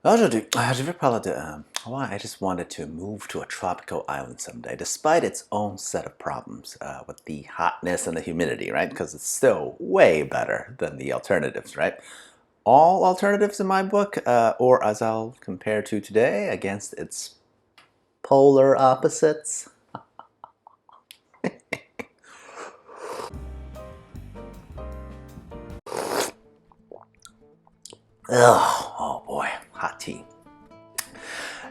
Why I just wanted to move to a tropical island someday, despite its own set of problems with the hotness and the humidity, right? Because it's still way better than the alternatives, right? All alternatives in my book, or as I'll compare to today, against its polar opposites. Ugh, oh boy, hot tea.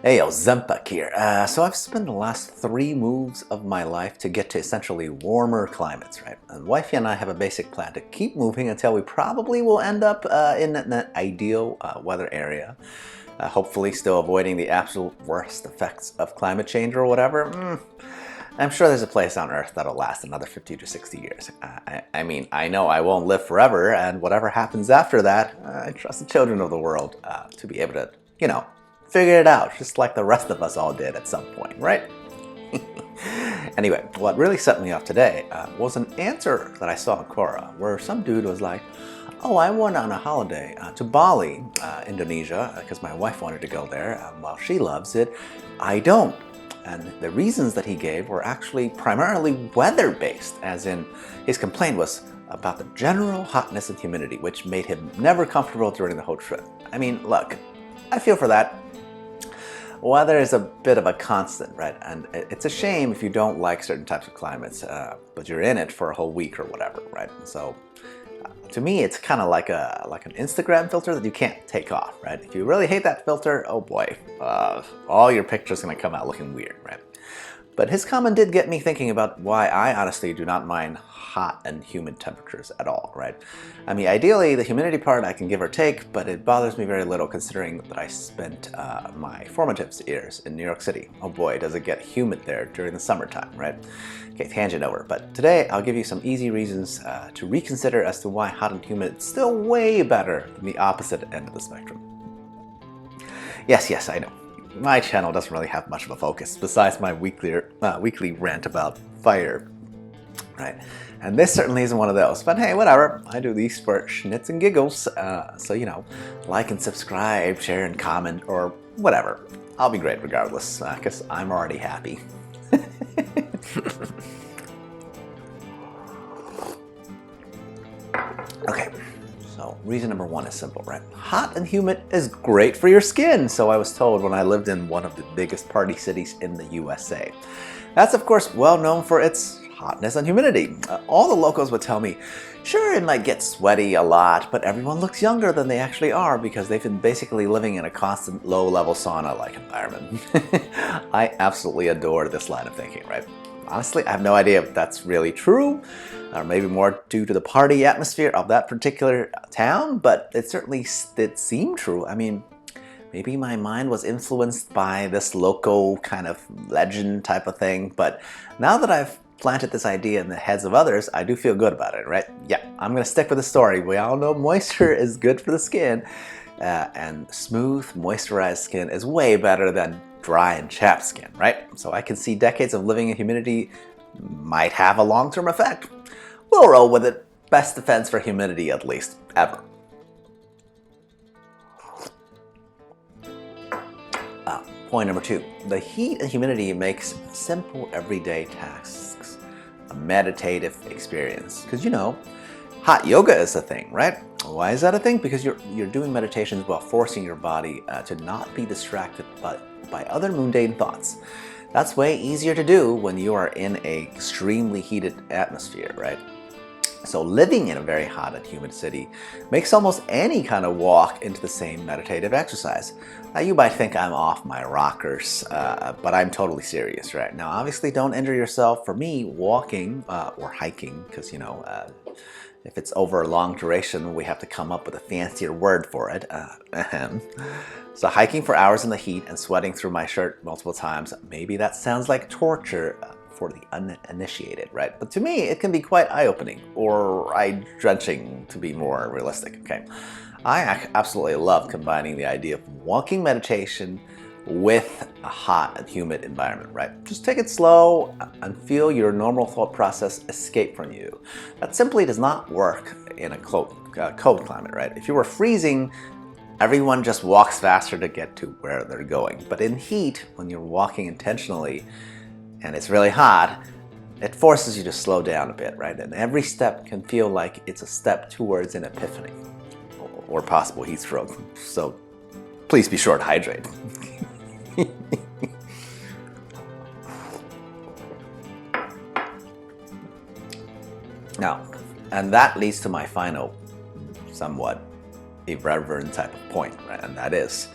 Hey, yo, Zempak here. So I've spent the last 3 moves of my life to get to essentially warmer climates, right? And wifey and I have a basic plan to keep moving until we probably will end up in an ideal weather area. Hopefully still avoiding the absolute worst effects of climate change or whatever. I'm sure there's a place on Earth that'll last another 50 to 60 years. I mean, I know I won't live forever, and whatever happens after that, I trust the children of the world to be able to, figure it out, just like the rest of us all did at some point, right? Anyway, what really set me off today was an answer that I saw in Quora, where some dude was like, oh, I went on a holiday to Bali, Indonesia, because my wife wanted to go there. While she loves it, I don't. And the reasons that he gave were actually primarily weather-based, as in his complaint was about the general hotness and humidity, which made him never comfortable during the whole trip. I mean, look, I feel for that. Weather is a bit of a constant, right? And it's a shame if you don't like certain types of climates, but you're in it for a whole week or whatever, right? So to me, it's kind of like an Instagram filter that you can't take off, right? If you really hate that filter, oh boy, all your pictures are gonna come out looking weird, right? But his comment did get me thinking about why I honestly do not mind hot and humid temperatures at all, right? I mean, ideally, the humidity part I can give or take, but it bothers me very little considering that I spent my formative years in New York City. Oh boy, does it get humid there during the summertime, right? Okay, tangent over. But today, I'll give you some easy reasons to reconsider as to why hot and humid is still way better than the opposite end of the spectrum. Yes, I know. My channel doesn't really have much of a focus besides my weekly rant about fire, right? And this certainly isn't one of those, but hey, whatever. I do these for schnitz and giggles, so like and subscribe, share and comment, or whatever. I'll be great regardless, because I'm already happy. Okay. So reason number 1 is simple, right? Hot and humid is great for your skin, so I was told when I lived in one of the biggest party cities in the USA. That's of course well known for its hotness and humidity. All the locals would tell me, sure, it might get sweaty a lot, but everyone looks younger than they actually are because they've been basically living in a constant low-level sauna-like environment. I absolutely adore this line of thinking, right? Honestly, I have no idea if that's really true, or maybe more due to the party atmosphere of that particular town, but it certainly did seem true. I mean, maybe my mind was influenced by this local kind of legend type of thing, but now that I've planted this idea in the heads of others, I do feel good about it, right? Yeah, I'm gonna stick with the story. We all know moisture is good for the skin, and smooth, moisturized skin is way better than dry and chapped skin, right? So I can see decades of living in humidity might have a long-term effect. We'll roll with it. Best defense for humidity, at least, ever. Point number 2. The heat and humidity makes simple everyday tasks a meditative experience. Because hot yoga is a thing, right? Why is that a thing? Because you're doing meditations while forcing your body to not be distracted by other mundane thoughts. That's way easier to do when you are in an extremely heated atmosphere, right? So living in a very hot and humid city makes almost any kind of walk into the same meditative exercise. Now you might think I'm off my rockers, but I'm totally serious right now. Obviously don't injure yourself. For me, walking or hiking, because if it's over a long duration, we have to come up with a fancier word for it. So hiking for hours in the heat and sweating through my shirt multiple times, maybe that sounds like torture for the uninitiated, right? But to me, it can be quite eye-opening, or eye-drenching to be more realistic, okay? I absolutely love combining the idea of walking meditation with a hot and humid environment, right? Just take it slow and feel your normal thought process escape from you. That simply does not work in a cold climate, right? If you were freezing, Everyone just walks faster to get to where they're going. But in heat, when you're walking intentionally and it's really hot, it forces you to slow down a bit, right? And every step can feel like it's a step towards an epiphany or possible heat stroke. So please be sure to hydrate. Now, and that leads to my final, somewhat irreverent type of point, right? And that is,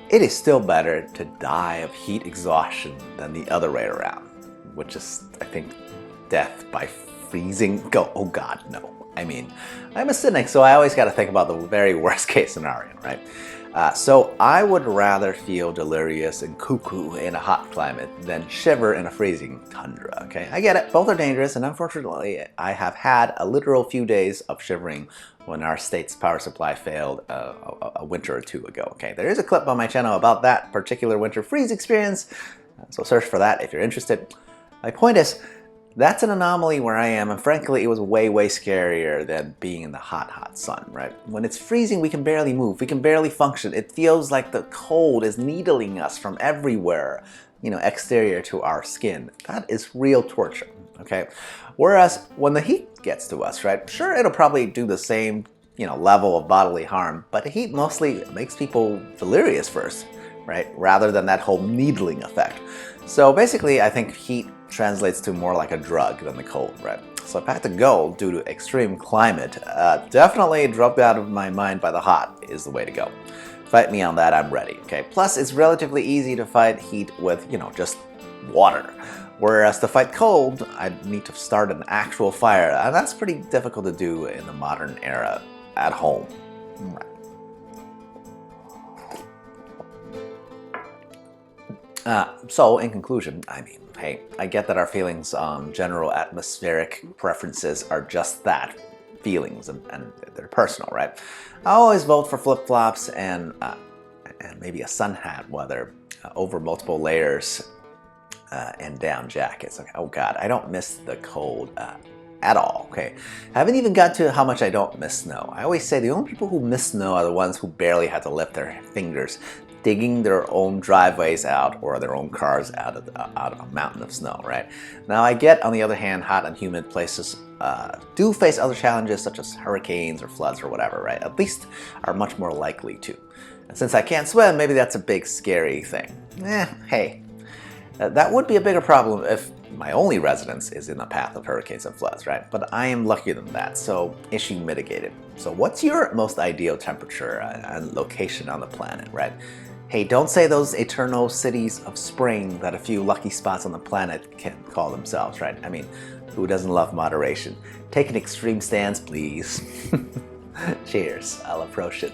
it is still better to die of heat exhaustion than the other way around, which is, I think, death by freezing. Oh God, no. I mean, I'm a cynic, so I always got to think about the very worst case scenario, right? So I would rather feel delirious and cuckoo in a hot climate than shiver in a freezing tundra, okay? I get it, both are dangerous, and unfortunately, I have had a literal few days of shivering when our state's power supply failed a winter or two ago, okay? There is a clip on my channel about that particular winter freeze experience, so search for that if you're interested. My point is, that's an anomaly where I am, and frankly, it was way, way scarier than being in the hot, hot sun, right? When it's freezing, we can barely move, we can barely function. It feels like the cold is needling us from everywhere, you know, exterior to our skin. That is real torture, okay? Whereas when the heat gets to us, right, sure, it'll probably do the same, you know, level of bodily harm, but the heat mostly makes people delirious first, right? Rather than that whole needling effect. So basically, I think heat translates to more like a drug than the cold, right? So if I had to go due to extreme climate, definitely dropped out of my mind by the hot is the way to go. Fight me on that, I'm ready, okay? Plus, it's relatively easy to fight heat with, you know, just water. Whereas to fight cold, I'd need to start an actual fire, and that's pretty difficult to do in the modern era at home. Right. So, in conclusion, I mean, hey, I get that our feelings on general atmospheric preferences are just that, feelings, and they're personal, right? I always vote for flip-flops and maybe a sun hat weather over multiple layers and down jackets. Okay. Oh God, I don't miss the cold at all, okay? I haven't even got to how much I don't miss snow. I always say the only people who miss snow are the ones who barely had to lift their fingers digging their own driveways out or their own cars out of a mountain of snow, right? Now I get, on the other hand, hot and humid places do face other challenges such as hurricanes or floods or whatever, right? At least are much more likely to. And since I can't swim, maybe that's a big scary thing. Hey, that would be a bigger problem if my only residence is in the path of hurricanes and floods, right? But I am luckier than that, so issue mitigated. So what's your most ideal temperature and location on the planet, right? Hey, don't say those eternal cities of spring that a few lucky spots on the planet can call themselves, right? I mean, who doesn't love moderation? Take an extreme stance, please. Cheers, I'll approach it.